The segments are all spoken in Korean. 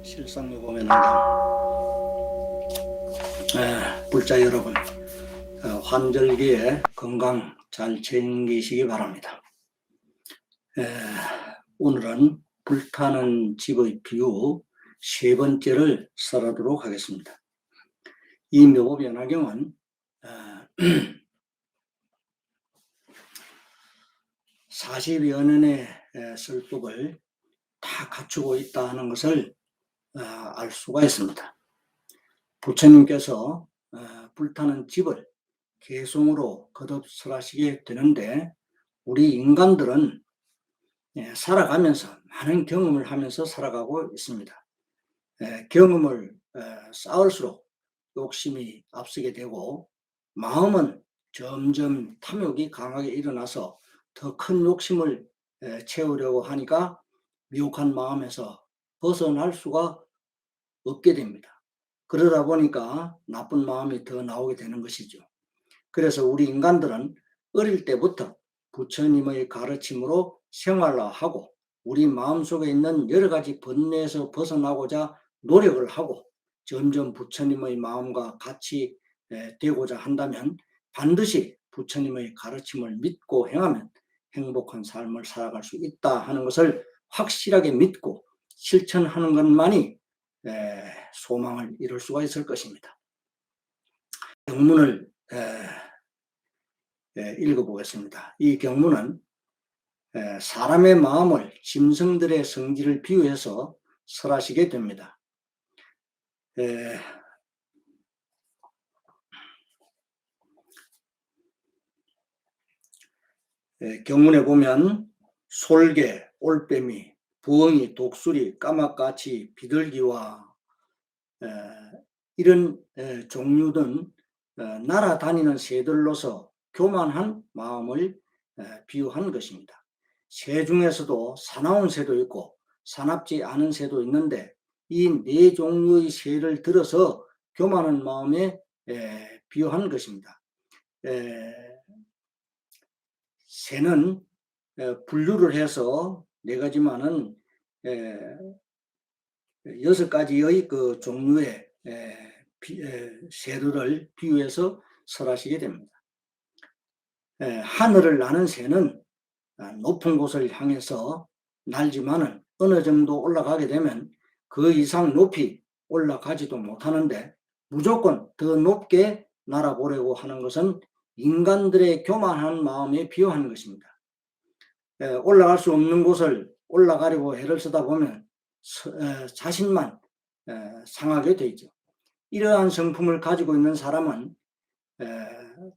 실상에 보면은 불자 여러분, 환절기에 건강 잘 챙기시기 바랍니다. 오늘은 불타는 집의 비유 세 번째를 설하도록 하겠습니다. 이 묘법연화경은 40여 년의 설법을 다 갖추고 있다 하는 것을 알 수가 있습니다. 부처님께서 불타는 집을 개성으로 거듭 설하시게 되는데, 우리 인간들은 살아가면서 많은 경험을 하면서 살아가고 있습니다. 경험을 쌓을수록 욕심이 앞서게 되고, 마음은 점점 탐욕이 강하게 일어나서 더 큰 욕심을 채우려고 하니까 미혹한 마음에서 벗어날 수가 없게 됩니다. 그러다 보니까 나쁜 마음이 더 나오게 되는 것이죠. 그래서 우리 인간들은 어릴 때부터 부처님의 가르침으로 생활화하고 우리 마음속에 있는 여러 가지 번뇌에서 벗어나고자 노력을 하고 점점 부처님의 마음과 같이 되고자 한다면 반드시 부처님의 가르침을 믿고 행하면 행복한 삶을 살아갈 수 있다 하는 것을 확실하게 믿고 실천하는 것만이 소망을 이룰 수가 있을 것입니다. 경문을 읽어보겠습니다. 이 경문은 사람의 마음을 짐승들의 성질을 비유해서 설하시게 됩니다. 경문에 보면 솔개, 올빼미, 부엉이, 독수리, 까마까치, 비둘기와 이런 종류 등 날아다니는 새들로서 교만한 마음을 비유한 것입니다. 새 중에서도 사나운 새도 있고 사납지 않은 새도 있는데, 이 네 종류의 새를 들어서 교만한 마음에 비유한 것입니다. 새는 분류를 해서 네 가지만은 6가지의 그 종류의 새들을 비유해서 설하시게 됩니다. 하늘을 나는 새는 높은 곳을 향해서 날지만은 어느 정도 올라가게 되면 그 이상 높이 올라가지도 못하는데, 무조건 더 높게 날아보려고 하는 것은 인간들의 교만한 마음에 비유하는 것입니다. 올라갈 수 없는 곳을 올라가려고 애를 쓰다 보면 자신만 상하게 되죠. 이러한 성품을 가지고 있는 사람은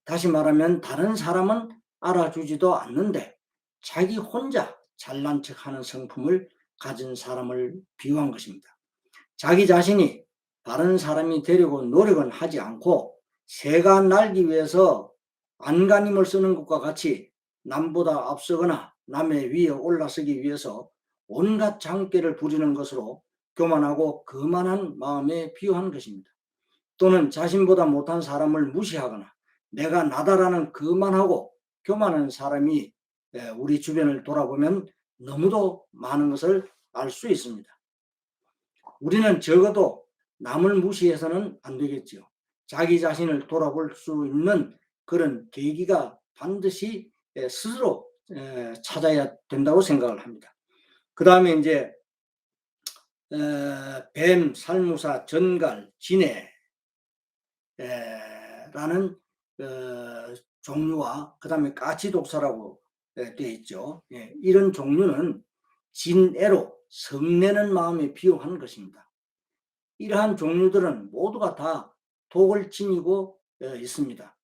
다시 말하면 다른 사람은 알아주지도 않는데 자기 혼자 잘난 척하는 성품을 가진 사람을 비유한 것입니다. 자기 자신이 다른 사람이 되려고 노력은 하지 않고 새가 날기 위해서 안간힘을 쓰는 것과 같이 남보다 앞서거나 남의 위에 올라서기 위해서 온갖 장깨를 부리는 것으로 교만하고 거만한 마음에 비유한 것입니다. 또는 자신보다 못한 사람을 무시하거나 내가 나다라는 거만하고 교만한 사람이 우리 주변을 돌아보면 너무도 많은 것을 알 수 있습니다. 우리는 적어도 남을 무시해서는 안 되겠죠. 자기 자신을 돌아볼 수 있는 그런 계기가 반드시 스스로 찾아야 된다고 생각을 합니다. 그 다음에 이제 뱀, 살무사, 전갈, 지네 라는 종류와 그 다음에 까치독사라고 되어 있죠. 이런 종류는 진애로 성내는 마음에 비유한 것입니다. 이러한 종류들은 모두가 다 독을 지니고 있습니다.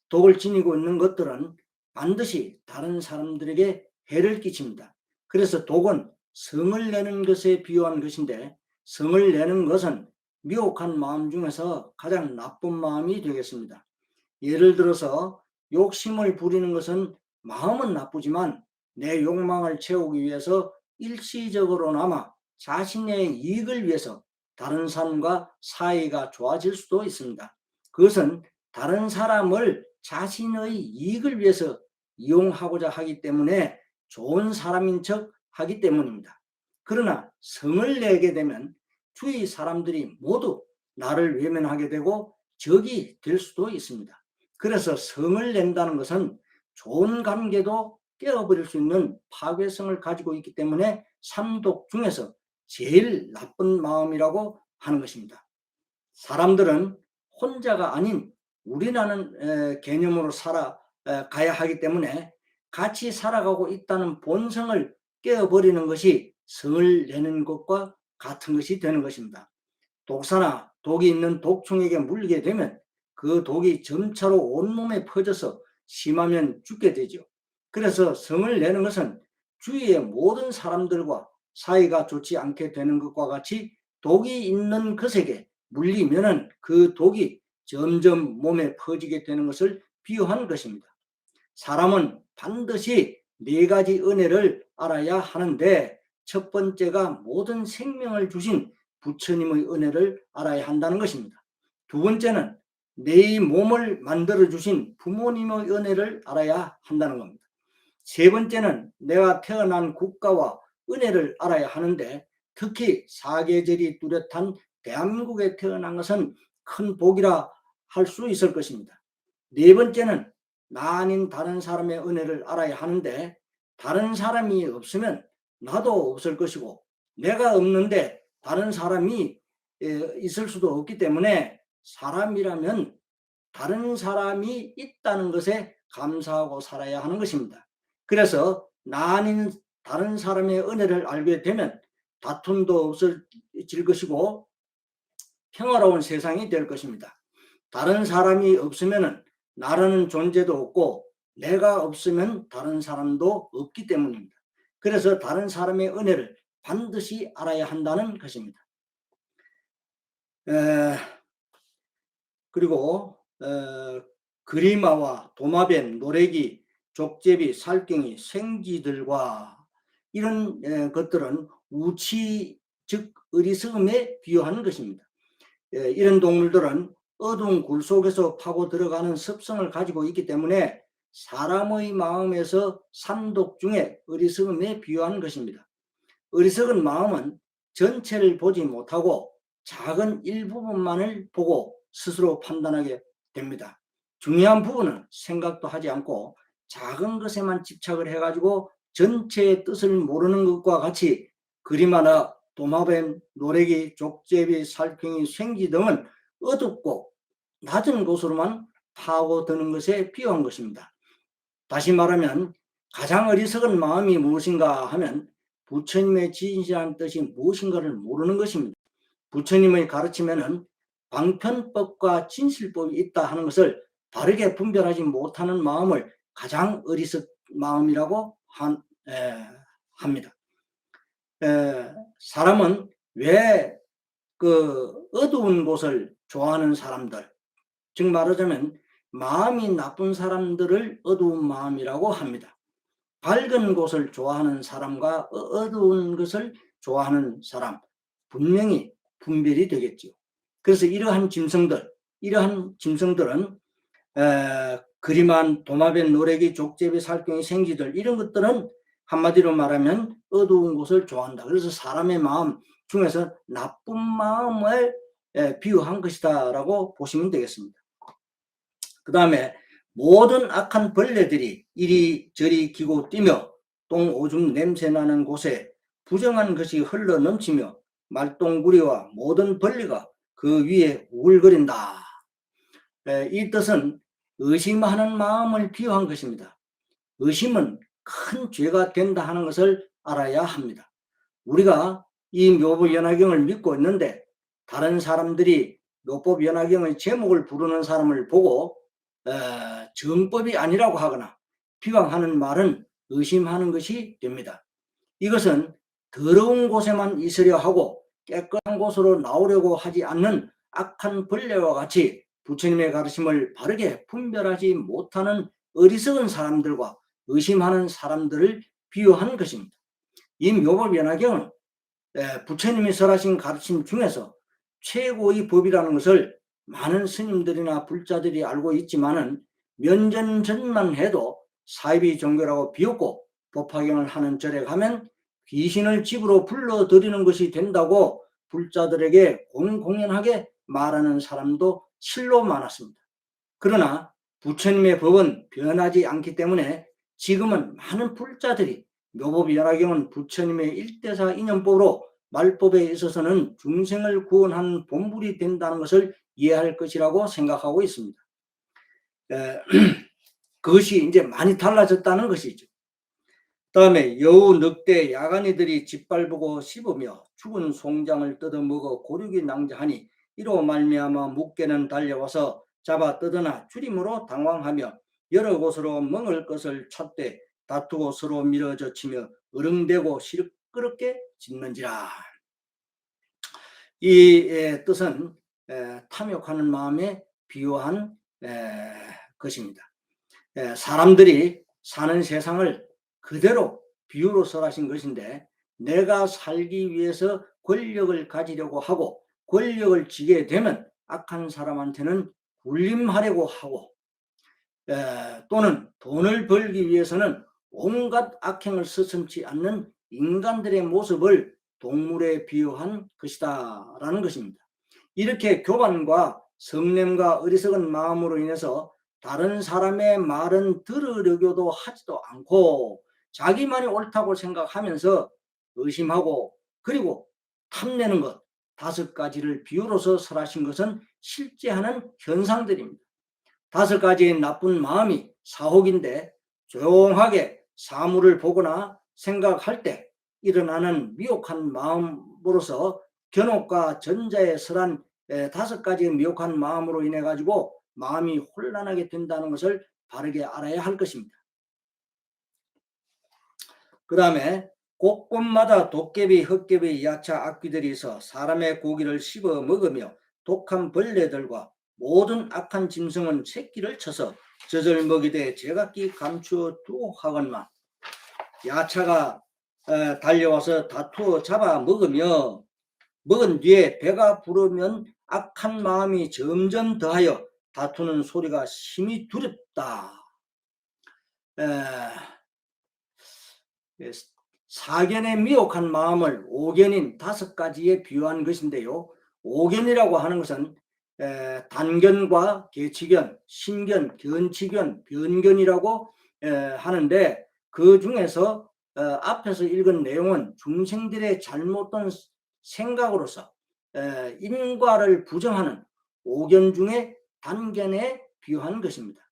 독을 지니고 있는 것들은 반드시 다른 사람들에게 해를 끼칩니다. 그래서 독은 성을 내는 것에 비유한 것인데, 성을 내는 것은 미혹한 마음 중에서 가장 나쁜 마음이 되겠습니다. 예를 들어서 욕심을 부리는 것은 마음은 나쁘지만 내 욕망을 채우기 위해서 일시적으로나마 자신의 이익을 위해서 다른 사람과 사이가 좋아질 수도 있습니다. 그것은 다른 사람을 자신의 이익을 위해서 이용하고자 하기 때문에 좋은 사람인 척 하기 때문입니다. 그러나 성을 내게 되면 주위 사람들이 모두 나를 외면하게 되고 적이 될 수도 있습니다. 그래서 성을 낸다는 것은 좋은 관계도 깨어버릴 수 있는 파괴성을 가지고 있기 때문에 삼독 중에서 제일 나쁜 마음이라고 하는 것입니다. 사람들은 혼자가 아닌 우리라는 개념으로 살아가야 하기 때문에 같이 살아가고 있다는 본성을 깨어버리는 것이 성을 내는 것과 같은 것이 되는 것입니다. 독사나 독이 있는 독충에게 물리게 되면 그 독이 점차로 온몸에 퍼져서 심하면 죽게 되죠. 그래서 성을 내는 것은 주위의 모든 사람들과 사이가 좋지 않게 되는 것과 같이 독이 있는 것에게 물리면은 그 독이 점점 몸에 퍼지게 되는 것을 비유한 것입니다. 사람은 반드시 네 가지 은혜를 알아야 하는데 첫 번째가 모든 생명을 주신 부처님의 은혜를 알아야 한다는 것입니다. 두 번째는 내 몸을 만들어 주신 부모님의 은혜를 알아야 한다는 겁니다. 세 번째는 내가 태어난 국가와 은혜를 알아야 하는데 특히 사계절이 뚜렷한 대한민국에 태어난 것은 큰 복이라 할 수 있을 것입니다. 네 번째는 나 아닌 다른 사람의 은혜를 알아야 하는데 다른 사람이 없으면 나도 없을 것이고 내가 없는데 다른 사람이 있을 수도 없기 때문에 사람이라면 다른 사람이 있다는 것에 감사하고 살아야 하는 것입니다. 그래서 나 아닌 다른 사람의 은혜를 알게 되면 다툼도 없어질 것이고 평화로운 세상이 될 것입니다. 다른 사람이 없으면 나라는 존재도 없고 내가 없으면 다른 사람도 없기 때문입니다. 그래서 다른 사람의 은혜를 반드시 알아야 한다는 것입니다. 그리고 그리마와 도마뱀, 노래기, 족제비, 살쾡이, 생쥐들과 이런 것들은 우치 즉 어리석음에 비유하는 것입니다. 이런 동물들은 어두운 굴 속에서 파고 들어가는 습성을 가지고 있기 때문에 사람의 마음에서 삼독 중에 어리석음에 비유하는 것입니다. 어리석은 마음은 전체를 보지 못하고 작은 일부분만을 보고 스스로 판단하게 됩니다. 중요한 부분은 생각도 하지 않고 작은 것에만 집착을 해가지고 전체의 뜻을 모르는 것과 같이 그리마나 도마뱀, 노래기, 족제비, 살쾡이, 생쥐 등은 어둡고 낮은 곳으로만 파고드는 것에 비유한 것입니다. 다시 말하면 가장 어리석은 마음이 무엇인가 하면 부처님의 진실한 뜻이 무엇인가를 모르는 것입니다. 부처님의 가르침에는 방편법과 진실법이 있다 하는 것을 바르게 분별하지 못하는 마음을 가장 어리석은 마음이라고 합니다. 사람은 왜 그 어두운 곳을 좋아하는 사람들, 즉 말하자면 마음이 나쁜 사람들을 어두운 마음이라고 합니다. 밝은 곳을 좋아하는 사람과 어두운 것을 좋아하는 사람 분명히 분별이 되겠죠. 그래서 이러한 짐승들은 그리만, 도마뱀, 노래기, 족제비, 살쾡이, 생쥐들 이런 것들은 한마디로 말하면 어두운 곳을 좋아한다. 그래서 사람의 마음 중에서 나쁜 마음을 비유한 것이다라고 보시면 되겠습니다. 그 다음에 모든 악한 벌레들이 이리저리 기고 뛰며 똥 오줌 냄새나는 곳에 부정한 것이 흘러 넘치며 말똥구리와 모든 벌레가 그 위에 우글거린다. 이 뜻은 의심하는 마음을 비유한 것입니다. 의심은 큰 죄가 된다 하는 것을 알아야 합니다. 우리가 이 묘법연화경을 믿고 있는데 다른 사람들이 묘법연화경의 제목을 부르는 사람을 보고 정법이 아니라고 하거나 비방하는 말은 의심하는 것이 됩니다. 이것은 더러운 곳에만 있으려 하고 깨끗한 곳으로 나오려고 하지 않는 악한 벌레와 같이 부처님의 가르침을 바르게 분별하지 못하는 어리석은 사람들과 의심하는 사람들을 비유한 것입니다. 이 묘법연화경은 부처님이 설하신 가르침 중에서 최고의 법이라는 것을 많은 스님들이나 불자들이 알고 있지만은 몇 년 전만 해도 사이비 종교라고 비웃고 법화경을 하는 절에 가면 귀신을 집으로 불러들이는 것이 된다고 불자들에게 공공연하게 말하는 사람도 실로 많았습니다. 그러나 부처님의 법은 변하지 않기 때문에 지금은 많은 불자들이 묘법연화경은 부처님의 일대사 인연법으로 말법에 있어서는 중생을 구원하는 본불이 된다는 것을 이해할 것이라고 생각하고 있습니다. 그것이 이제 많이 달라졌다는 것이죠. 다음에 여우, 늑대, 야간이들이 짓밟고 씹으며 죽은 송장을 뜯어먹어 고륙이 낭자하니 이로 말미암아 묵개는 달려와서 잡아 뜯으나 줄임으로 당황하며 여러 곳으로 먹을 것을 찾되 다투고 서로 밀어젖히며 어릉대고 시끄럽게 짖는지라. 이 뜻은 탐욕하는 마음에 비유한 것입니다. 사람들이 사는 세상을 그대로 비유로 설하신 것인데, 내가 살기 위해서 권력을 가지려고 하고 권력을 쥐게 되면 악한 사람한테는 군림하려고 하고 또는 돈을 벌기 위해서는 온갖 악행을 서슴지 않는 인간들의 모습을 동물에 비유한 것이다 라는 것입니다. 이렇게 교만과 성냄과 어리석은 마음으로 인해서 다른 사람의 말은 들으려고도 하지도 않고 자기만이 옳다고 생각하면서 의심하고 그리고 탐내는 것, 5가지를 비유로서 설하신 것은 실제 하는 현상들입니다. 5가지의 나쁜 마음이 사혹인데, 조용하게 사물을 보거나 생각할 때 일어나는 미혹한 마음으로서 견옥과 전자에 설한 5가지의 미혹한 마음으로 인해 가지고 마음이 혼란하게 된다는 것을 바르게 알아야 할 것입니다. 그 다음에 곳곳마다 도깨비, 헛개비, 야차, 악귀들이 있어 사람의 고기를 씹어 먹으며 독한 벌레들과 모든 악한 짐승은 새끼를 쳐서 젖을 먹이되 제각기 감추어 두고 하건만, 야차가 달려와서 다투어 잡아 먹으며 먹은 뒤에 배가 부르면 악한 마음이 점점 더하여 다투는 소리가 심히 두렵다. 사견의 미혹한 마음을 오견인 5가지에 비유한 것인데요. 오견이라고 하는 것은 단견과 계치견, 신견, 견치견, 변견이라고 하는데, 그 중에서 앞에서 읽은 내용은 중생들의 잘못된 생각으로서 인과를 부정하는 오견 중에 단견에 비유한 것입니다.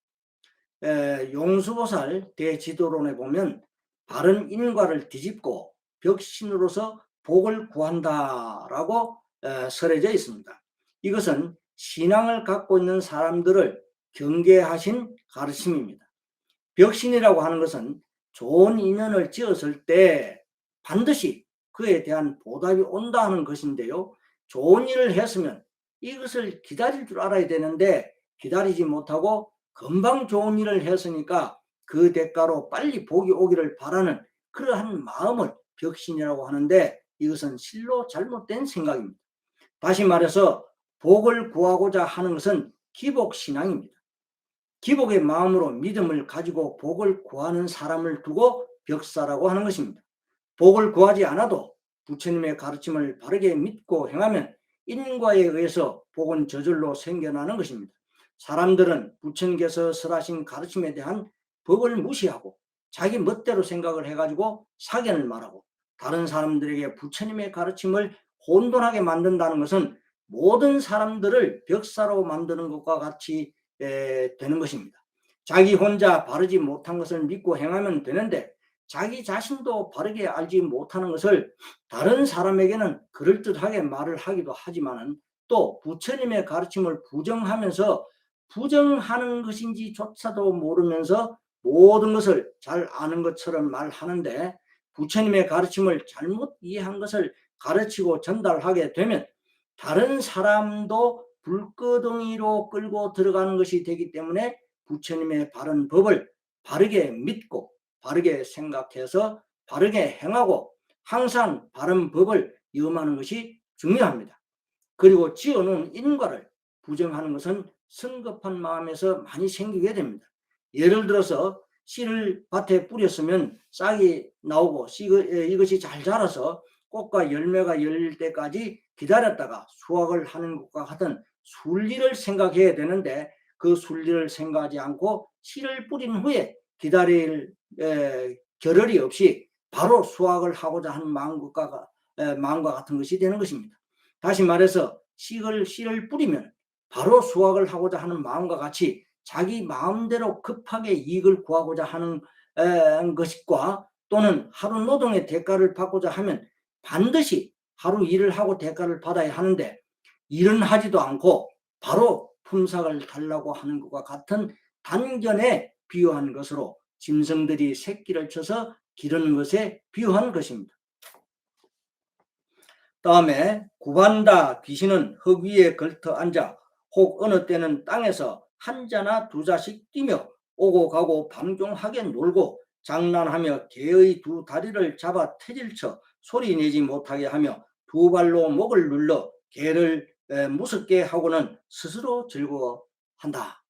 용수보살 대지도론에 보면 바른 인과를 뒤집고 벽신으로서 복을 구한다라고 설해져 있습니다. 이것은 신앙을 갖고 있는 사람들을 경계하신 가르침입니다. 벽신이라고 하는 것은 좋은 인연을 지었을 때 반드시 그에 대한 보답이 온다 하는 것인데요. 좋은 일을 했으면 이것을 기다릴 줄 알아야 되는데 기다리지 못하고 금방 좋은 일을 했으니까 그 대가로 빨리 복이 오기를 바라는 그러한 마음을 벽신이라고 하는데, 이것은 실로 잘못된 생각입니다. 다시 말해서 복을 구하고자 하는 것은 기복신앙입니다. 기복의 마음으로 믿음을 가지고 복을 구하는 사람을 두고 벽사라고 하는 것입니다. 복을 구하지 않아도 부처님의 가르침을 바르게 믿고 행하면 인과에 의해서 복은 저절로 생겨나는 것입니다. 사람들은 부처님께서 설하신 가르침에 대한 법을 무시하고 자기 멋대로 생각을 해가지고 사견을 말하고 다른 사람들에게 부처님의 가르침을 혼돈하게 만든다는 것은 모든 사람들을 벽사로 만드는 것과 같이 되는 것입니다. 자기 혼자 바르지 못한 것을 믿고 행하면 되는데 자기 자신도 바르게 알지 못하는 것을 다른 사람에게는 그럴듯하게 말을 하기도 하지만 또 부처님의 가르침을 부정하면서 부정하는 것인지조차도 모르면서 모든 것을 잘 아는 것처럼 말하는데, 부처님의 가르침을 잘못 이해한 것을 가르치고 전달하게 되면 다른 사람도 불끄덩이로 끌고 들어가는 것이 되기 때문에 부처님의 바른 법을 바르게 믿고 바르게 생각해서 바르게 행하고 항상 바른 법을 염하는 것이 중요합니다. 그리고 지어놓은 인과를 부정하는 것은 성급한 마음에서 많이 생기게 됩니다. 예를 들어서 씨를 밭에 뿌렸으면 싹이 나오고 이것이 잘 자라서 꽃과 열매가 열릴 때까지 기다렸다가 수확을 하는 것과 같은 순리를 생각해야 되는데, 그 순리를 생각하지 않고 씨를 뿌린 후에 기다릴 겨를이 없이 바로 수확을 하고자 하는 마음과 같은 것이 되는 것입니다. 다시 말해서 씨를 뿌리면 바로 수확을 하고자 하는 마음과 같이 자기 마음대로 급하게 이익을 구하고자 하는 것과, 또는 하루 노동의 대가를 받고자 하면 반드시 하루 일을 하고 대가를 받아야 하는데, 일은 하지도 않고 바로 품삯을 달라고 하는 것과 같은 단견에 비유한 것으로 짐승들이 새끼를 쳐서 기르는 것에 비유한 것입니다. 다음에 구반다 귀신은 흙 위에 걸터 앉아 혹 어느 때는 땅에서 한 자나 두 자씩 뛰며 오고 가고 방종하게 놀고 장난하며 개의 두 다리를 잡아 태질쳐 소리 내지 못하게 하며 두 발로 목을 눌러 개를 무섭게 하고는 스스로 즐거워한다.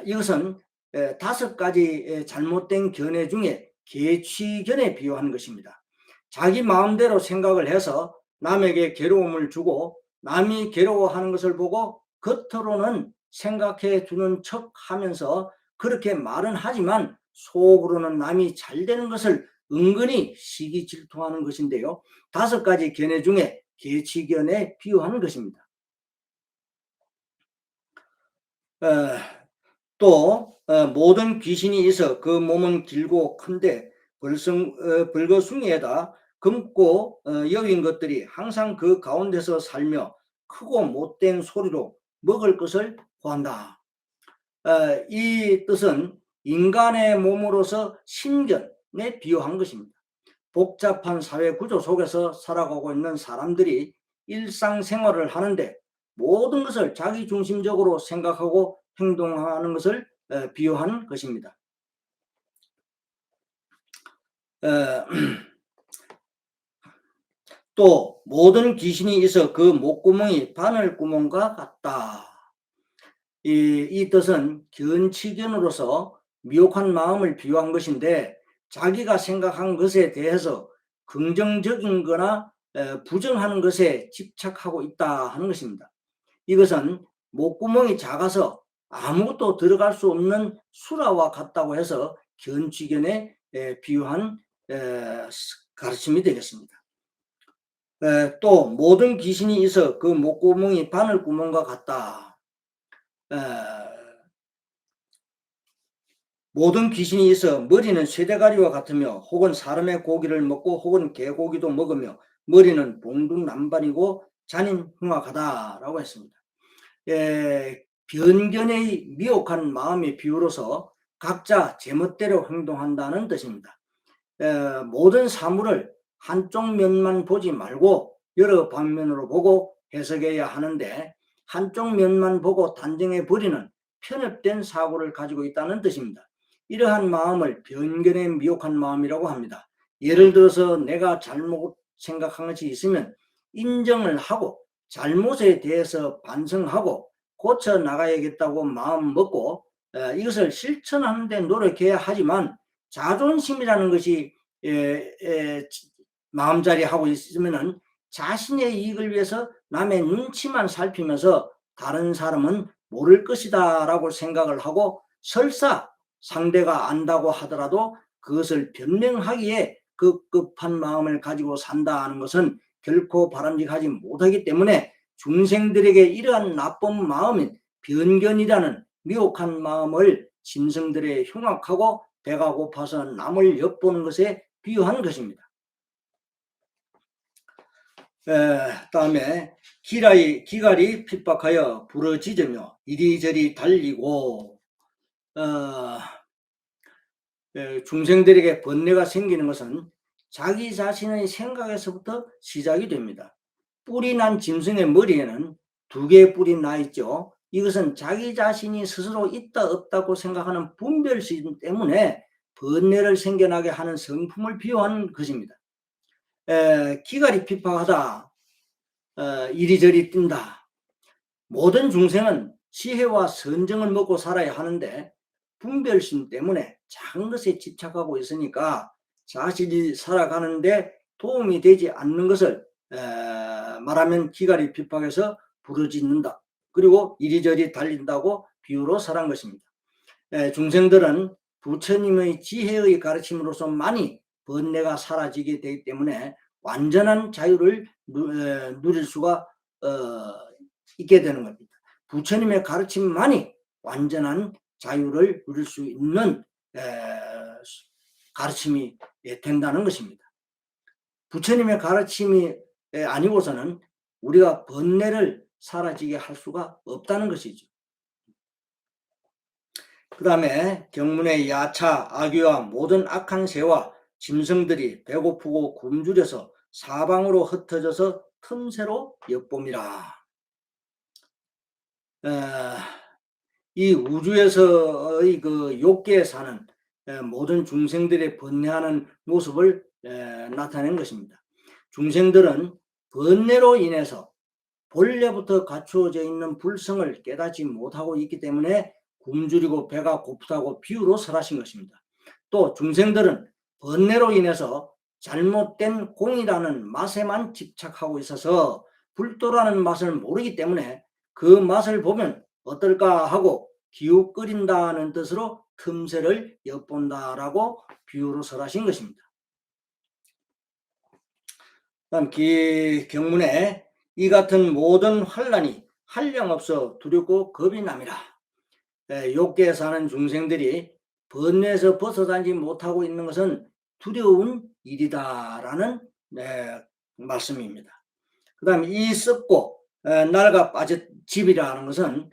이것은 5가지 잘못된 견해 중에 개취견에 비유한 것입니다. 자기 마음대로 생각을 해서 남에게 괴로움을 주고 남이 괴로워하는 것을 보고 겉으로는 생각해 주는 척 하면서 그렇게 말은 하지만 속으로는 남이 잘 되는 것을 은근히 시기 질투하는 것인데요. 5가지 견해 중에 개취견에 비유하는 것입니다. 또 모든 귀신이 있어 그 몸은 길고 큰데 벌거숭이에다 검고 여긴 것들이 항상 그 가운데서 살며 크고 못된 소리로 먹을 것을 구한다. 이 뜻은 인간의 몸으로서 신견에 비유한 것입니다. 복잡한 사회 구조 속에서 살아가고 있는 사람들이 일상생활을 하는데 모든 것을 자기중심적으로 생각하고 행동하는 것을 비유한 것입니다. 또 모든 귀신이 있어 그 목구멍이 바늘구멍과 같다. 이 뜻은 견치견으로서 미혹한 마음을 비유한 것인데, 자기가 생각한 것에 대해서 긍정적인 거나 부정하는 것에 집착하고 있다 하는 것입니다. 이것은 목구멍이 작아서 아무것도 들어갈 수 없는 수라와 같다고 해서 견치견에 비유한 가르침이 되겠습니다. 또 모든 귀신이 있어 그 목구멍이 바늘구멍과 같다. 모든 귀신이 있어 머리는 쇠대가리와 같으며 혹은 사람의 고기를 먹고 혹은 개고기도 먹으며 머리는 봉둥남반이고 잔인 흉악하다라고 했습니다. 변견의 미혹한 마음의 비유로서 각자 제멋대로 행동한다는 뜻입니다. 모든 사물을 한쪽 면만 보지 말고 여러 방면으로 보고 해석해야 하는데, 한쪽 면만 보고 단정해 버리는 편협된 사고를 가지고 있다는 뜻입니다. 이러한 마음을 변견에 미혹한 마음이라고 합니다. 예를 들어서 내가 잘못 생각한 것이 있으면 인정을 하고 잘못에 대해서 반성하고 고쳐 나가야겠다고 마음 먹고 이것을 실천하는 데 노력해야 하지만, 자존심이라는 것이 마음자리 하고 있으면은 자신의 이익을 위해서 남의 눈치만 살피면서 다른 사람은 모를 것이다 라고 생각을 하고, 설사 상대가 안다고 하더라도 그것을 변명하기에 급급한 마음을 가지고 산다는 것은 결코 바람직하지 못하기 때문에, 중생들에게 이러한 나쁜 마음인 변견이라는 미혹한 마음을 짐승들의 흉악하고 배가 고파서 남을 엿보는 것에 비유한 것입니다. 다음에 기갈이 핍박하여 부러지으며 이리저리 달리고, 중생들에게 번뇌가 생기는 것은 자기 자신의 생각에서부터 시작이 됩니다. 뿔이 난 짐승의 머리에는 2개의 뿔이 나 있죠. 이것은 자기 자신이 스스로 있다 없다고 생각하는 분별심 때문에 번뇌를 생겨나게 하는 성품을 비유한 것입니다. 기갈이 핍박하다, 이리저리 뛴다. 모든 중생은 지혜와 선정을 먹고 살아야 하는데 분별심 때문에 작은 것에 집착하고 있으니까 자신이 살아가는데 도움이 되지 않는 것을 말하면 기갈이 핍박해서 부르짖는다. 그리고 이리저리 달린다고 비유로 설한 것입니다. 중생들은 부처님의 지혜의 가르침으로서 많이 번뇌가 사라지게 되기 때문에 완전한 자유를 누릴 수가 있게 되는 겁니다. 부처님의 가르침만이 완전한 자유를 누릴 수 있는 가르침이 된다는 것입니다. 부처님의 가르침이 아니고서는 우리가 번뇌를 사라지게 할 수가 없다는 것이죠. 그 다음에 경문의 야차, 악귀와 모든 악한 새와 짐승들이 배고프고 굶주려서 사방으로 흩어져서 틈새로 엿봅니다. 이 우주에서의 그 욕계에 사는 모든 중생들의 번뇌하는 모습을 나타낸 것입니다. 중생들은 번뇌로 인해서 본래부터 갖추어져 있는 불성을 깨닫지 못하고 있기 때문에 굶주리고 배가 고프다고 비유로 설하신 것입니다. 또 중생들은 번뇌로 인해서 잘못된 공이라는 맛에만 집착하고 있어서 불도라는 맛을 모르기 때문에 그 맛을 보면 어떨까 하고 기웃거린다는 뜻으로 틈새를 엿본다라고 비유로 설하신 것입니다. 다음 경문에 이 같은 모든 환난이 한량없어 두렵고 겁이 남이라. 욕계에 사는 중생들이 번뇌에서 벗어나지 못하고 있는 것은 두려운 일이다라는 말씀입니다. 그 다음에 이 썩고 낡아 빠진 집이라는 것은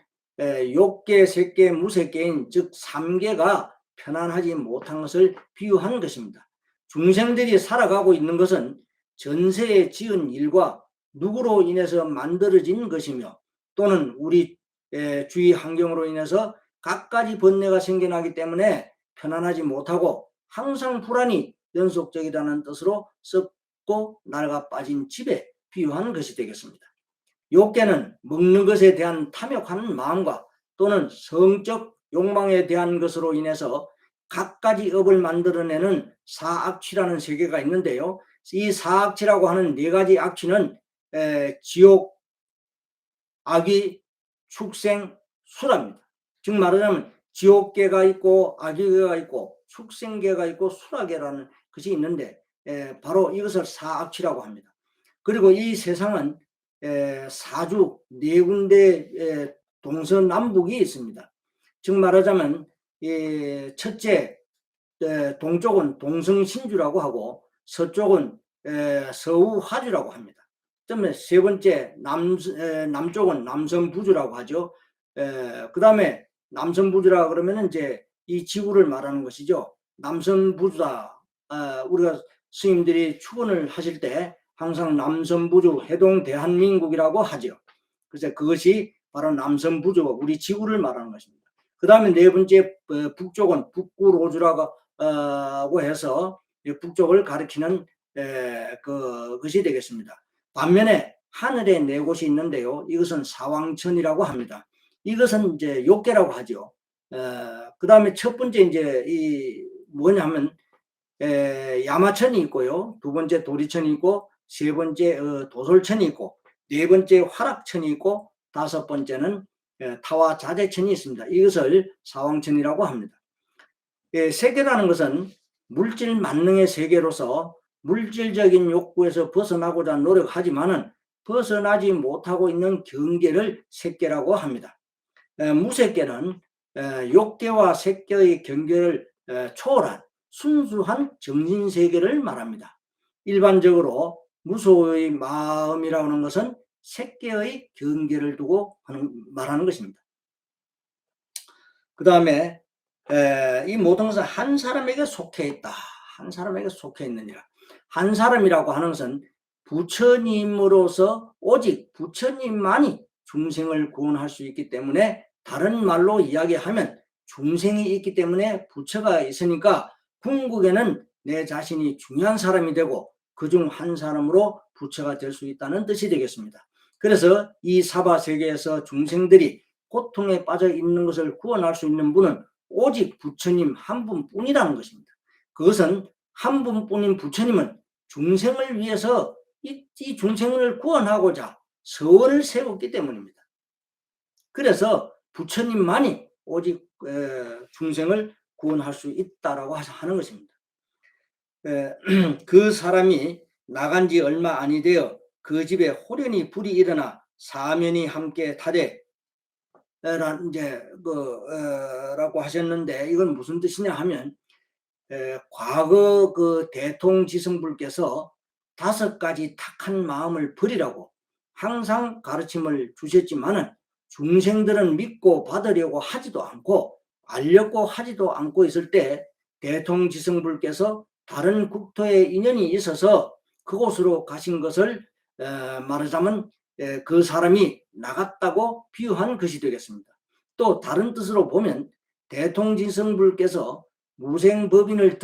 욕계, 색계, 무색계인 즉 삼계가 편안하지 못한 것을 비유하는 것입니다. 중생들이 살아가고 있는 것은 전세에 지은 일과 누구로 인해서 만들어진 것이며 또는 우리 주위 환경으로 인해서 갖가지 번뇌가 생겨나기 때문에 편안하지 못하고 항상 불안이 연속적이라는 뜻으로 썩고 낡아 빠진 집에 비유하는 것이 되겠습니다. 욕계는 먹는 것에 대한 탐욕하는 마음과 또는 성적 욕망에 대한 것으로 인해서 갖가지 업을 만들어내는 사악취라는 세계가 있는데요. 이 사악취라고 하는 네 가지 악취는 지옥, 악귀, 축생, 수라입니다. 즉 말하자면 지옥계가 있고 악귀계가 있고 축생계가 있고 수라계라는 것이 있는데 바로 이것을 사악취라고 합니다. 그리고 이 세상은 사주 네 군데 동서남북이 있습니다. 즉 말하자면 첫째 동쪽은 동성신주라고 하고 서쪽은 서우화주라고 합니다. 그다음에 세 번째 남쪽은 남성부주라고 하죠. 그 다음에 남성부주라 그러면 이제 이 지구를 말하는 것이죠. 남성부주다. 우리가 스님들이 축원을 하실 때 항상 남성부주 해동 대한민국이라고 하죠. 그래서 그것이 바로 남성부주 우리 지구를 말하는 것입니다. 그 다음에 네 번째 북쪽은 북구로주라고 해서 북쪽을 가리키는 그것이 되겠습니다. 반면에 하늘에 네 곳이 있는데요. 이것은 사왕천이라고 합니다. 이것은 이제 욕계라고 하죠. 그 다음에 첫 번째 이제 이 뭐냐면 야마천이 있고요. 두 번째 도리천이 있고 세 번째 도솔천이 있고 네 번째 화락천이 있고 다섯 번째는 타와자재천이 있습니다. 이것을 사왕천이라고 합니다. 세계라는 것은 물질 만능의 세계로서 물질적인 욕구에서 벗어나고자 노력하지만은 벗어나지 못하고 있는 경계를 색계라고 합니다. 무색계는 욕계와 색계의 경계를 초월한 순수한 정신세계를 말합니다. 일반적으로 무소의 마음이라고 하는 것은 색계의 경계를 두고 말하는 것입니다. 그 다음에 이 모든 것은 한 사람에게 속해 있다. 한 사람에게 속해 있느니라. 한 사람이라고 하는 것은 부처님으로서 오직 부처님만이 중생을 구원할 수 있기 때문에 다른 말로 이야기하면 중생이 있기 때문에 부처가 있으니까 궁극에는 내 자신이 중요한 사람이 되고 그중 한 사람으로 부처가 될 수 있다는 뜻이 되겠습니다. 그래서 이 사바 세계에서 중생들이 고통에 빠져 있는 것을 구원할 수 있는 분은 오직 부처님 한 분뿐이라는 것입니다. 그것은 한 분뿐인 부처님은 중생을 위해서 이 중생을 구원하고자 서원을 세웠기 때문입니다. 그래서 부처님만이 오직 중생을 구원할 수 있다라고 하는 것입니다. 그 사람이 나간 지 얼마 아니 되어 그 집에 호련히 불이 일어나 사면이 함께 타되 이제 라고 하셨는데, 이건 무슨 뜻이냐 하면 과거 그 대통지성불께서 5가지 탁한 마음을 버리라고 항상 가르침을 주셨지만은 중생들은 믿고 받으려고 하지도 않고 알려고 하지도 않고 있을 때 대통지성불께서 다른 국토에 인연이 있어서 그곳으로 가신 것을 말하자면 그 사람이 나갔다고 비유한 것이 되겠습니다. 또 다른 뜻으로 보면 대통지성불께서 무생법인을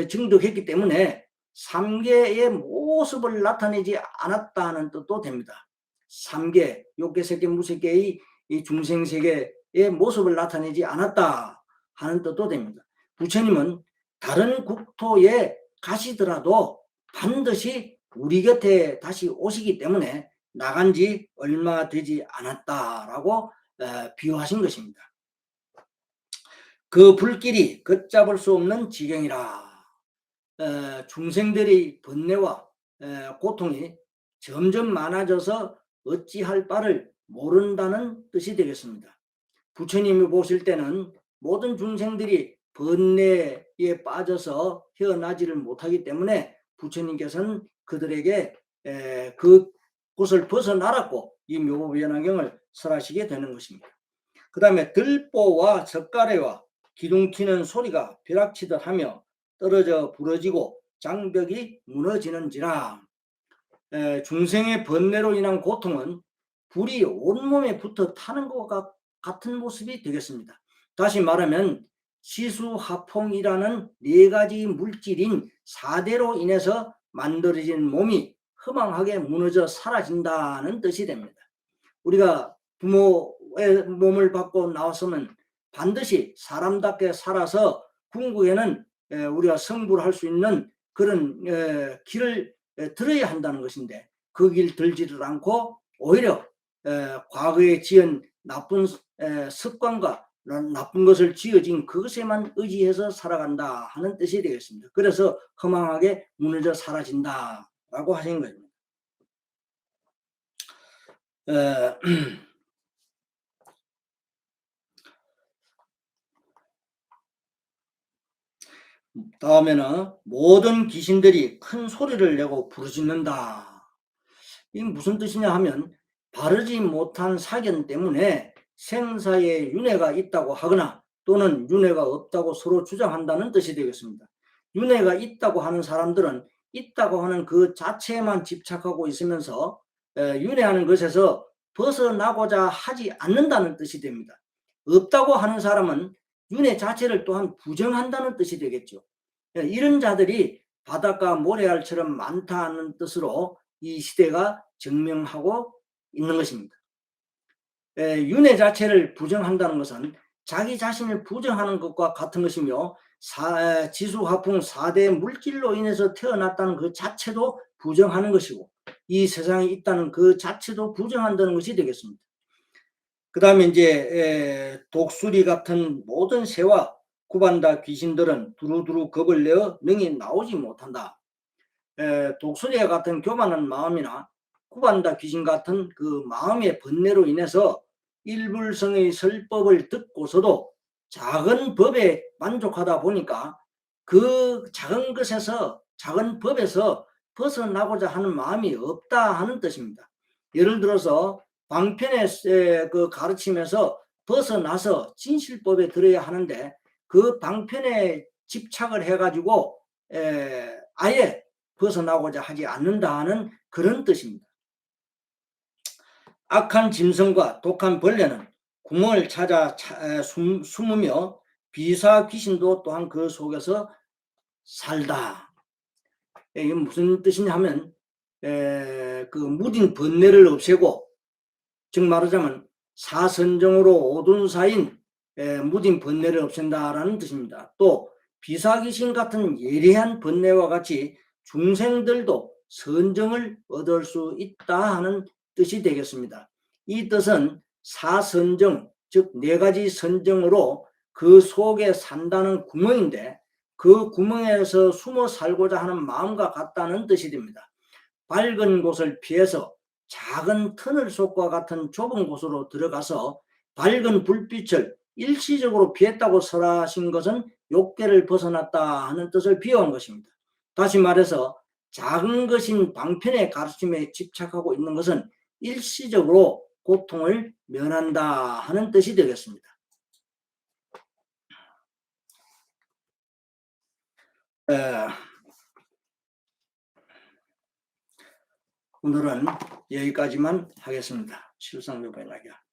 증득했기 때문에 3계의 모습을 나타내지 않았다는 뜻도 됩니다. 3계, 욕계, 색계, 무색계의 이 중생세계의 모습을 나타내지 않았다 하는 뜻도 됩니다. 부처님은 다른 국토에 가시더라도 반드시 우리 곁에 다시 오시기 때문에 나간 지 얼마 되지 않았다라고 비유하신 것입니다. 그 불길이 걷잡을 수 없는 지경이라. 중생들의 번뇌와 고통이 점점 많아져서 어찌할 바를 모른다는 뜻이 되겠습니다. 부처님이 보실 때는 모든 중생들이 번뇌에 빠져서 헤어나지를 못하기 때문에 부처님께서는 그들에게 그곳을 벗어나라고 이 묘보변화경을 설하시게 되는 것입니다. 그 다음에 들보와 젓가래와 기둥 튀는 소리가 벼락치듯 하며 떨어져 부러지고 장벽이 무너지는지라. 중생의 번뇌로 인한 고통은 불이 온몸에 붙어 타는 것과 같은 모습이 되겠습니다. 다시 말하면 시수하풍이라는 4가지 물질인 4대로 인해서 만들어진 몸이 허망하게 무너져 사라진다는 뜻이 됩니다. 우리가 부모의 몸을 받고 나왔으면 반드시 사람답게 살아서 궁극에는 우리가 성불을 할 수 있는 그런 길을 들어야 한다는 것인데, 그 길 들지를 않고 오히려 과거에 지은 나쁜 습관과 나쁜 것을 지어진 그것에만 의지해서 살아간다 하는 뜻이 되겠습니다. 그래서 허망하게 무너져 사라진다라고 하신 겁니다. 다음에는 모든 귀신들이 큰 소리를 내고 부르짖는다. 이게 무슨 뜻이냐 하면 바르지 못한 사견 때문에 생사에 윤회가 있다고 하거나 또는 윤회가 없다고 서로 주장한다는 뜻이 되겠습니다. 윤회가 있다고 하는 사람들은 있다고 하는 그 자체에만 집착하고 있으면서 윤회하는 것에서 벗어나고자 하지 않는다는 뜻이 됩니다. 없다고 하는 사람은 윤회 자체를 또한 부정한다는 뜻이 되겠죠. 이런 자들이 바닷가 모래알처럼 많다는 뜻으로 이 시대가 증명하고 있는 것입니다. 윤회 자체를 부정한다는 것은 자기 자신을 부정하는 것과 같은 것이며 지수화풍 4대 물질로 인해서 태어났다는 그 자체도 부정하는 것이고 이 세상에 있다는 그 자체도 부정한다는 것이 되겠습니다. 그 다음에 이제 독수리 같은 모든 새와 구반다 귀신들은 두루두루 겁을 내어 능히 나오지 못한다. 독수리와 같은 교만한 마음이나 구반다 귀신 같은 그 마음의 번뇌로 인해서 일불성의 설법을 듣고서도 작은 법에 만족하다 보니까 그 작은 것에서, 작은 법에서 벗어나고자 하는 마음이 없다 하는 뜻입니다. 예를 들어서 방편의 그 가르침에서 벗어나서 진실법에 들어야 하는데 그 방편에 집착을 해가지고 아예 벗어나고자 하지 않는다는 그런 뜻입니다. 악한 짐승과 독한 벌레는 구멍을 찾아 숨으며 비사 귀신도 또한 그 속에서 살다. 이게 무슨 뜻이냐 하면 그 무딘 번뇌를 없애고 즉 말하자면 사선정으로 오둔사인 무딘 번뇌를 없앤다라는 뜻입니다. 또 비사귀신 같은 예리한 번뇌와 같이 중생들도 선정을 얻을 수 있다 하는 뜻이 되겠습니다. 이 뜻은 사선정, 즉 네 가지 선정으로 그 속에 산다는 구멍인데 그 구멍에서 숨어 살고자 하는 마음과 같다는 뜻이 됩니다. 밝은 곳을 피해서 작은 터널 속과 같은 좁은 곳으로 들어가서 밝은 불빛을 일시적으로 피했다고 설하신 것은 욕계를 벗어났다 하는 뜻을 비유한 것입니다. 다시 말해서 작은 것인 방편의 가르침에 집착하고 있는 것은 일시적으로 고통을 면한다 하는 뜻이 되겠습니다. 오늘은 여기까지만 하겠습니다. 실상요법의 낙이야.